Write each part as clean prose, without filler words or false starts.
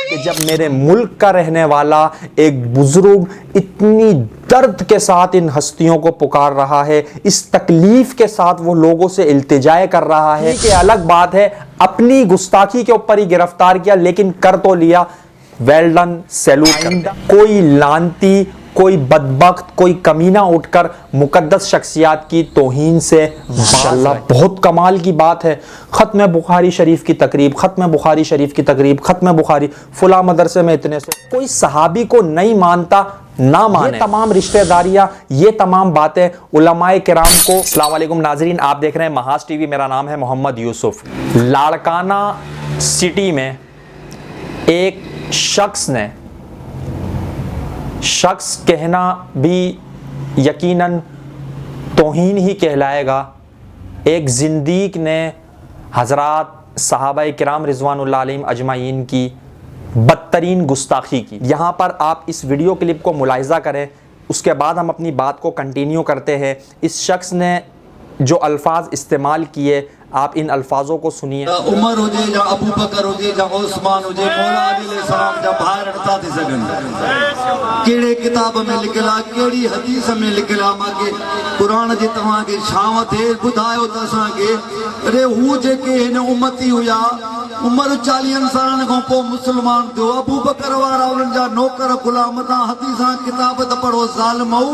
کہ جب میرے ملک کا رہنے والا ایک بزرگ اتنی درد کے ساتھ ان ہستیوں کو پکار رہا ہے، اس تکلیف کے ساتھ وہ لوگوں سے التجائے کر رہا ہے کہ الگ بات ہے اپنی گستاخی کے اوپر ہی گرفتار کیا لیکن کر تو لیا، ویل ڈن، سیلوٹ۔ کوئی لانتی، کوئی بدبخت، کوئی کمینہ اٹھ کر مقدس شخصیات کی توہین سے ماشاءاللہ بہت کمال کی بات ہے۔ ختم بخاری شریف کی تقریب، ختم بخاری شریف کی تقریب، ختم بخاری فلاں مدرسے میں اتنے سے کوئی صحابی کو نہیں مانتا، نہ مانے۔ یہ تمام رشتہ داریاں، یہ تمام باتیں علماء کرام کو۔ السلام علیکم ناظرین، آپ دیکھ رہے ہیں محاذ ٹی وی، میرا نام ہے محمد یوسف۔ لاڑکانہ سٹی میں ایک شخص کہنا بھی یقیناً توہین ہی کہلائے گا، ایک زندیق نے حضرات صحابہ کرام رضوان اللہ علیہم اجمعین کی بدترین گستاخی کی۔ یہاں پر آپ اس ویڈیو کلپ کو ملاحظہ کریں، اس کے بعد ہم اپنی بات کو کنٹینیو کرتے ہیں۔ اس شخص نے جو الفاظ استعمال کیے، آپ ان الفاظوں کو سنیے۔ عمر ہو جائے یا ابو بکر ہو جائے یا عثمان ہو جائے، مولا علی علیہ السلام جا باہر اڑتا تھی سگن کیڑے کتاب میں لکھلا، کیڑی حدیث میں لکھلا، ماں کے قرآن جی تمہاں کے شاوت ہے بدھائیو تساں کے رے ہو جے کے ہن امتی ہویا عمر 40 سالن کو پو مسلمان دیو، ابو بکر وارا انہن جا نوکر غلام تا حدیثاں کتاب تے پڑھو ظالمو،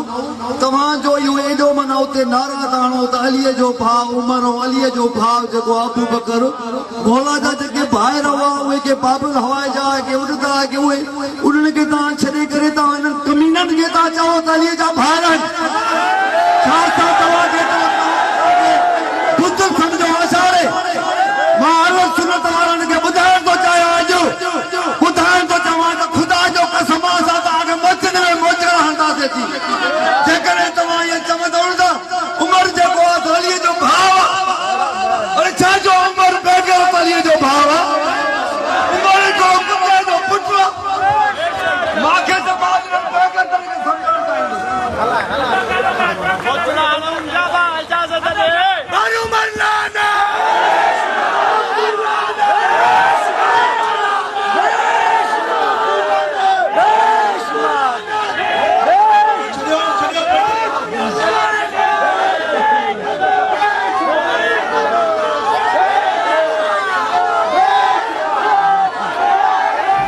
تمہاں جو یو ایڈو مناؤ تے نعرہ تانو تے علی جو بھاؤ عمر علی جو بھاؤ جگو ابو بکر مولا جا جگے بھائی روا ہوئے کہ بابل ہوائے جا کے اڑتا کہ ہوئے انہوں کے تاں چھڑے کرے تاں انہوں کمینن کے تاں چاہو تا علی جا بھائی رہن چھاتا توا کے تاں بدل سمجھو آشارے ماں اللہ سنت وارن کے بدھائن تو چاہے آجو بدھائن تو چاہاں خدا جو قسم آسا تا آگے مسجد میں موچرہ ہندا سے تھی جگرے تمہاں یہ چمد اڑتا عمر جے کو آس علی جو بھاوا اور چھا جو عمر بیگر علی جو بھاوا عمر کو کمرے جو پٹوا ماں کے زباد میں بیگر تلی کے سمجھانا چاہیے خودنا علم جابا اجازت دے بارو مرلانا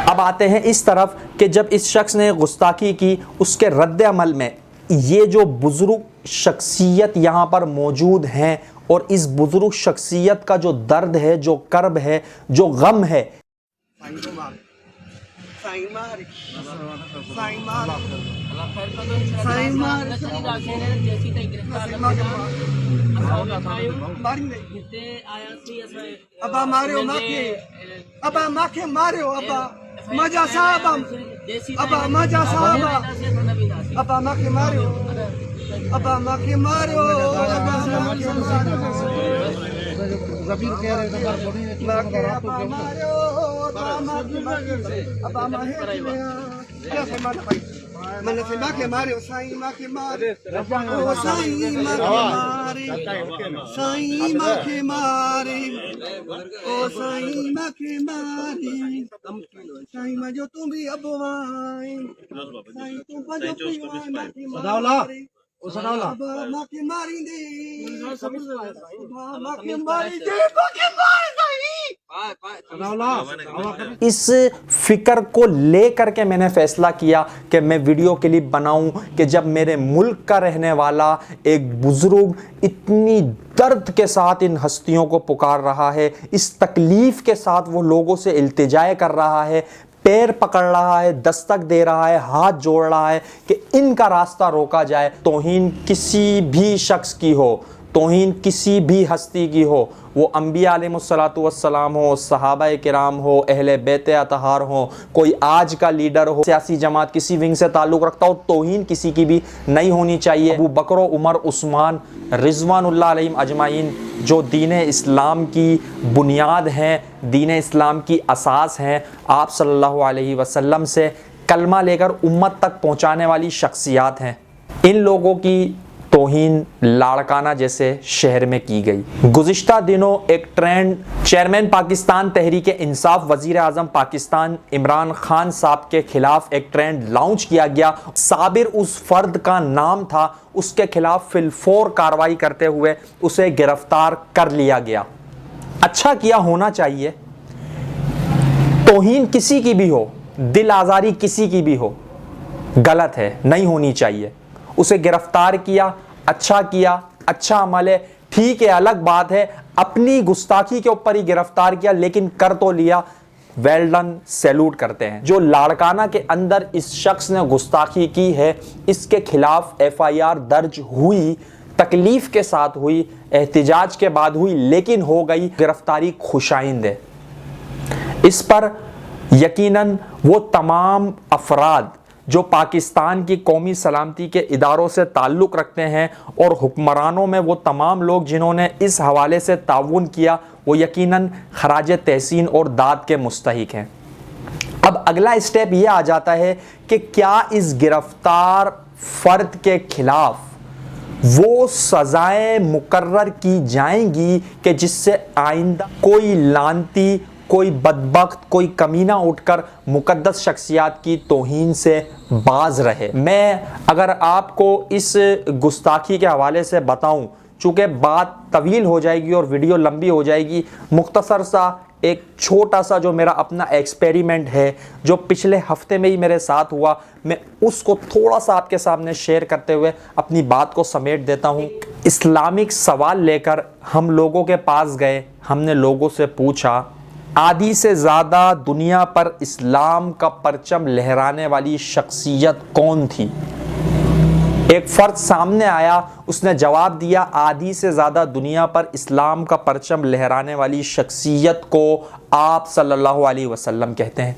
اب آتے ہیں اس طرف کہ جب اس شخص نے گستاخی کی، اس کے رد عمل میں یہ جو بزرگ شخصیت یہاں پر موجود ہیں اور اس بزرگ شخصیت کا جو درد ہے، جو کرب ہے، جو غم ہے، ابا مارو ماکے ابا ماکے مارو ابا مجا صاحبہ ابا مجا صاحبہ ابا ماکے مارو ابا ماکے مارو ابا ماکے مارو زبیر کہہ رہے ہیں ماکے ابا مارو ابا ماکے مارو ابا ماکے مارو من سے ماکے مارو سائیں ماکے مارو سائیں ماکے مارے سائیں ماکے مارے او سائیں ماکے مارے سائیں مجھو تم بھی ابو آئیں سائیں تم بجو پیوائیں ماکے مارے ابا ماکے ماریں دے ابا ماکے ماریں دے ماکے ماریں اس فکر کو لے کر کے میں نے فیصلہ کیا کہ میں ویڈیو کلپ بناؤں کہ جب میرے ملک کا رہنے والا ایک بزرگ اتنی درد کے ساتھ ان ہستیوں کو پکار رہا ہے، اس تکلیف کے ساتھ وہ لوگوں سے التجائے کر رہا ہے، پیر پکڑ رہا ہے، دستک دے رہا ہے، ہاتھ جوڑ رہا ہے کہ ان کا راستہ روکا جائے۔ توہین کسی بھی شخص کی ہو، توہین کسی بھی ہستی کی ہو، وہ انبیاء علیہ السلام ہو، صحابہ کرام ہو، اہل بیت اطہار ہو، کوئی آج کا لیڈر ہو، سیاسی جماعت کسی ونگ سے تعلق رکھتا ہو، توہین کسی کی بھی نہیں ہونی چاہیے۔ ابو بکر و عمر عثمان رضوان اللہ علیہم اجمعین جو دین اسلام کی بنیاد ہیں، دین اسلام کی اساس ہیں، آپ صلی اللہ علیہ وسلم سے کلمہ لے کر امت تک پہنچانے والی شخصیات ہیں، ان لوگوں کی توہین لاڑکانہ جیسے شہر میں کی گئی۔ گزشتہ دنوں ایک ٹرینڈ چیئرمین پاکستان تحریک انصاف وزیر اعظم پاکستان عمران خان صاحب کے خلاف ایک ٹرینڈ لانچ کیا گیا۔ صابر اس فرد کا نام تھا، اس کے خلاف فی الفور کارروائی کرتے ہوئے اسے گرفتار کر لیا گیا۔ اچھا کیا، ہونا چاہیے۔ توہین کسی کی بھی ہو، دل آزاری کسی کی بھی ہو، غلط ہے، نہیں ہونی چاہیے۔ اسے گرفتار کیا، اچھا کیا، اچھا عمل ہے، ٹھیک ہے، الگ بات ہے اپنی گستاخی کے اوپر ہی گرفتار کیا لیکن کر تو لیا، ویل ڈن، سیلوٹ کرتے ہیں۔ جو لاڑکانہ کے اندر اس شخص نے گستاخی کی ہے، اس کے خلاف ایف آئی آر درج ہوئی، تکلیف کے ساتھ ہوئی، احتجاج کے بعد ہوئی، لیکن ہو گئی، گرفتاری خوشائند ہے۔ اس پر یقیناً وہ تمام افراد جو پاکستان کی قومی سلامتی کے اداروں سے تعلق رکھتے ہیں اور حکمرانوں میں وہ تمام لوگ جنہوں نے اس حوالے سے تعاون کیا، وہ یقیناً خراج تحسین اور داد کے مستحق ہیں۔ اب اگلا اسٹیپ یہ آ جاتا ہے کہ کیا اس گرفتار فرد کے خلاف وہ سزائیں مقرر کی جائیں گی کہ جس سے آئندہ کوئی لعنتی، کوئی بدبخت، کوئی کمینہ اٹھ کر مقدس شخصیات کی توہین سے باز رہے۔ میں اگر آپ کو اس گستاخی کے حوالے سے بتاؤں، چونکہ بات طویل ہو جائے گی اور ویڈیو لمبی ہو جائے گی، مختصر سا ایک چھوٹا سا جو میرا اپنا ایکسپیریمنٹ ہے جو پچھلے ہفتے میں ہی میرے ساتھ ہوا، میں اس کو تھوڑا سا آپ کے سامنے شیئر کرتے ہوئے اپنی بات کو سمیٹ دیتا ہوں۔ اسلامک سوال لے کر ہم لوگوں کے پاس گئے، ہم نے لوگوں سے پوچھا آدھی سے زیادہ دنیا پر اسلام کا پرچم لہرانے والی شخصیت کون تھی؟ ایک فرد سامنے آیا، اس نے جواب دیا آدھی سے زیادہ دنیا پر اسلام کا پرچم لہرانے والی شخصیت کو آپ صلی اللہ علیہ وسلم کہتے ہیں۔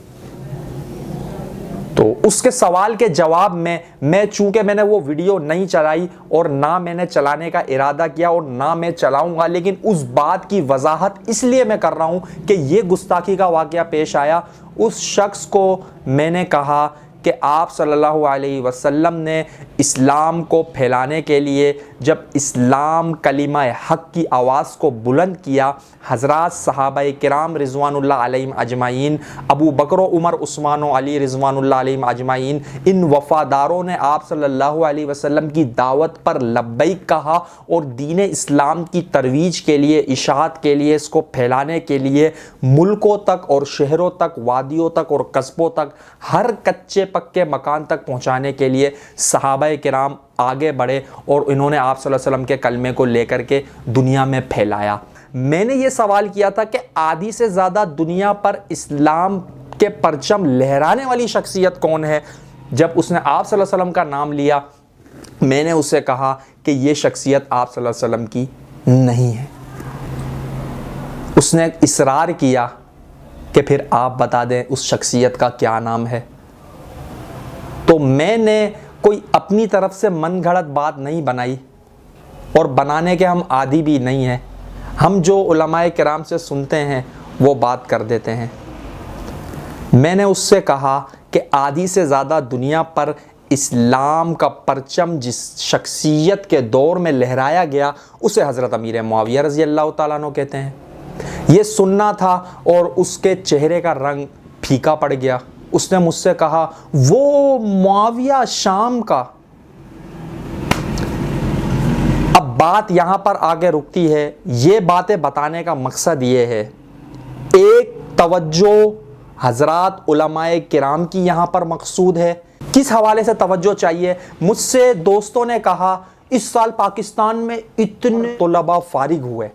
تو اس کے سوال کے جواب میں چونکہ میں نے وہ ویڈیو نہیں چلائی اور نہ میں نے چلانے کا ارادہ کیا اور نہ میں چلاؤں گا، لیکن اس بات کی وضاحت اس لیے میں کر رہا ہوں کہ یہ گستاخی کا واقعہ پیش آیا۔ اس شخص کو میں نے کہا کہ آپ صلی اللہ علیہ وسلم نے اسلام کو پھیلانے کے لیے جب اسلام کلمہ حق کی آواز کو بلند کیا، حضرات صحابہ کرام رضوان اللہ علیہم اجمعین، ابو بکر و عمر عثمان و علی رضوان اللہ علیہم اجمعین، ان وفاداروں نے آپ صلی اللہ علیہ وسلم کی دعوت پر لبیک کہا اور دین اسلام کی ترویج کے لیے، اشاعت کے لیے، اس کو پھیلانے کے لیے ملکوں تک اور شہروں تک، وادیوں تک اور قصبوں تک، ہر کچے پکے مکان تک پہنچانے کے لیے صحابہ کرام آگے بڑھے اور انہوں نے آپ صلی اللہ علیہ وسلم کے کلمے کو لے کر کے دنیا میں پھیلایا۔ میں نے یہ سوال کیا تھا کہ آدھی سے زیادہ دنیا پر اسلام کے پرچم لہرانے والی شخصیت کون ہے؟ جب اس نے آپ صلی اللہ علیہ وسلم کا نام لیا، میں نے اسے کہا کہ یہ شخصیت آپ صلی اللہ علیہ وسلم کی نہیں ہے۔ اس نے اصرار کیا کہ پھر آپ بتا دیں اس شخصیت کا کیا نام ہے۔ تو میں نے کوئی اپنی طرف سے من گھڑت بات نہیں بنائی اور بنانے کے ہم عادی بھی نہیں ہیں۔ ہم جو علماء کرام سے سنتے ہیں وہ بات کر دیتے ہیں۔ میں نے اس سے کہا کہ آدھی سے زیادہ دنیا پر اسلام کا پرچم جس شخصیت کے دور میں لہرایا گیا اسے حضرت امیر معاویہ رضی اللہ تعالیٰ عنہ کہتے ہیں۔ یہ سننا تھا اور اس کے چہرے کا رنگ پھیکا پڑ گیا۔ اس نے مجھ سے کہا وہ معاویہ شام کا۔ اب بات یہاں پر آگے رکتی ہے۔ یہ باتیں بتانے کا مقصد یہ ہے، ایک توجہ حضرات علماء کرام کی یہاں پر مقصود ہے۔ کس حوالے سے توجہ چاہیے؟ مجھ سے دوستوں نے کہا اس سال پاکستان میں اتنے طلباء فارغ ہوئے،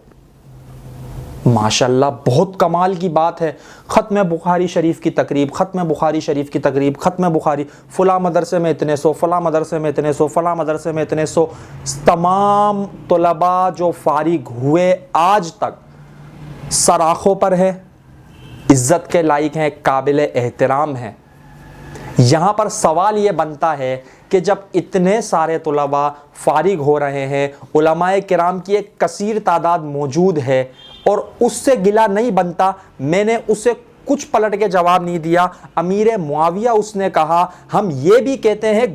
ماشاءاللہ بہت کمال کی بات ہے۔ ختم بخاری شریف کی تقریب، ختم بخاری شریف کی تقریب، ختم بخاری، فلاں مدرسے میں اتنے سو، فلاں مدرسے میں اتنے سو، فلاں مدرسے میں اتنے سو۔ تمام طلباء جو فارغ ہوئے آج تک سر آنکھوں پر ہیں، عزت کے لائق ہیں، قابل احترام ہیں۔ یہاں پر سوال یہ بنتا ہے کہ جب اتنے سارے طلباء فارغ ہو رہے ہیں، علماء کرام کی ایک کثیر تعداد موجود ہے اور اس سے گلہ نہیں بنتا، میں نے اسے کچھ پلٹ کے جواب نہیں دیا۔ امیر معاویہ اس نے کہا ہم یہ بھی کہتے ہیں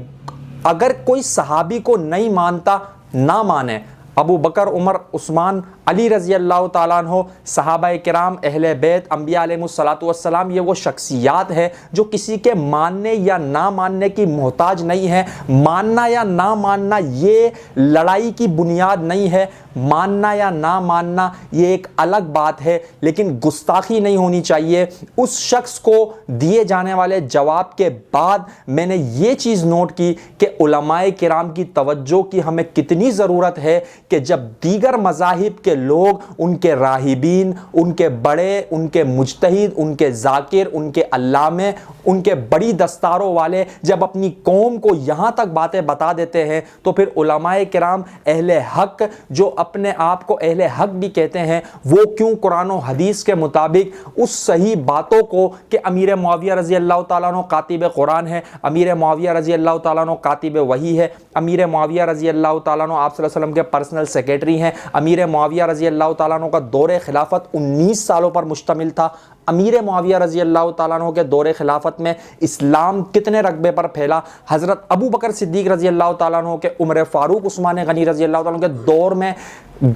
اگر کوئی صحابی کو نہیں مانتا نہ مانیں۔ ابو بکر، عمر، عثمان، علی رضی اللہ تعالیٰ عنہ، صحابہ کرام، اہل بیت، انبیاء علیہ الصلوۃ والسلام، یہ وہ شخصیات ہیں جو کسی کے ماننے یا نہ ماننے کی محتاج نہیں ہے۔ ماننا یا نہ ماننا یہ لڑائی کی بنیاد نہیں ہے۔ ماننا یا نہ ماننا یہ ایک الگ بات ہے، لیکن گستاخی نہیں ہونی چاہیے۔ اس شخص کو دیے جانے والے جواب کے بعد میں نے یہ چیز نوٹ کی کہ علماء کرام کی توجہ کی ہمیں کتنی ضرورت ہے کہ جب دیگر مذاہب کے لوگ، ان کے راہبین، ان کے بڑے، ان کے مجتہد، ان کے ذاکر، ان کے علامے، ان کے بڑی دستاروں والے جب اپنی قوم کو یہاں تک باتیں بتا دیتے ہیں، تو پھر علماء کرام اہل حق جو اپنے آپ کو اہل حق بھی کہتے ہیں، وہ کیوں قرآن و حدیث کے مطابق اس صحیح باتوں کو کہ امیر معاویہ رضی اللہ تعالیٰ عنہ کاتب قرآن ہے، امیر معاویہ رضی اللہ تعالیٰ عنہ کاتب وحی ہے، امیر معاویہ رضی اللہ تعالیٰ عنہ آپ صلی اللہ علیہ وسلم کے پرسنل سیکریٹری ہیں، امیر معاویہ رضی اللہ تعالیٰ عنہ کا دور خلافت 19 سالوں پر مشتمل تھا۔ امیر معاویہ رضی اللہ تعالیٰ عنہ کے دور خلافت میں اسلام کتنے رقبے پر پھیلا، حضرت ابو بکر صدیق رضی اللہ تعالیٰ عنہ کے، عمر فاروق عثمان غنی رضی اللہ تعالیٰ عنہ کے دور میں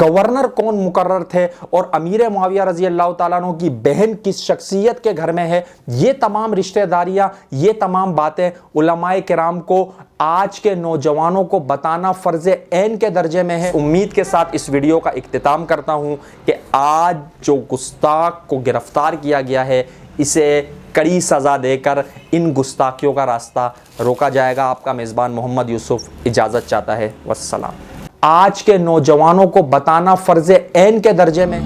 گورنر کون مقرر تھے، اور امیر معاویہ رضی اللہ تعالیٰ عنہ کی بہن کس شخصیت کے گھر میں ہے، یہ تمام رشتہ داریاں، یہ تمام باتیں علماء کرام کو آج کے نوجوانوں کو بتانا فرض عین کے درجے میں ہے۔ امید کے ساتھ اس ویڈیو کا اختتام کرتا ہوں کہ آج جو گستاخ کو گرفتار کیا گیا ہے، اسے کڑی سزا دے کر ان گستاخیوں کا راستہ روکا جائے گا۔ آپ کا میزبان محمد یوسف اجازت چاہتا ہے، والسلام۔ آج کے نوجوانوں کو بتانا فرض عین کے درجے میں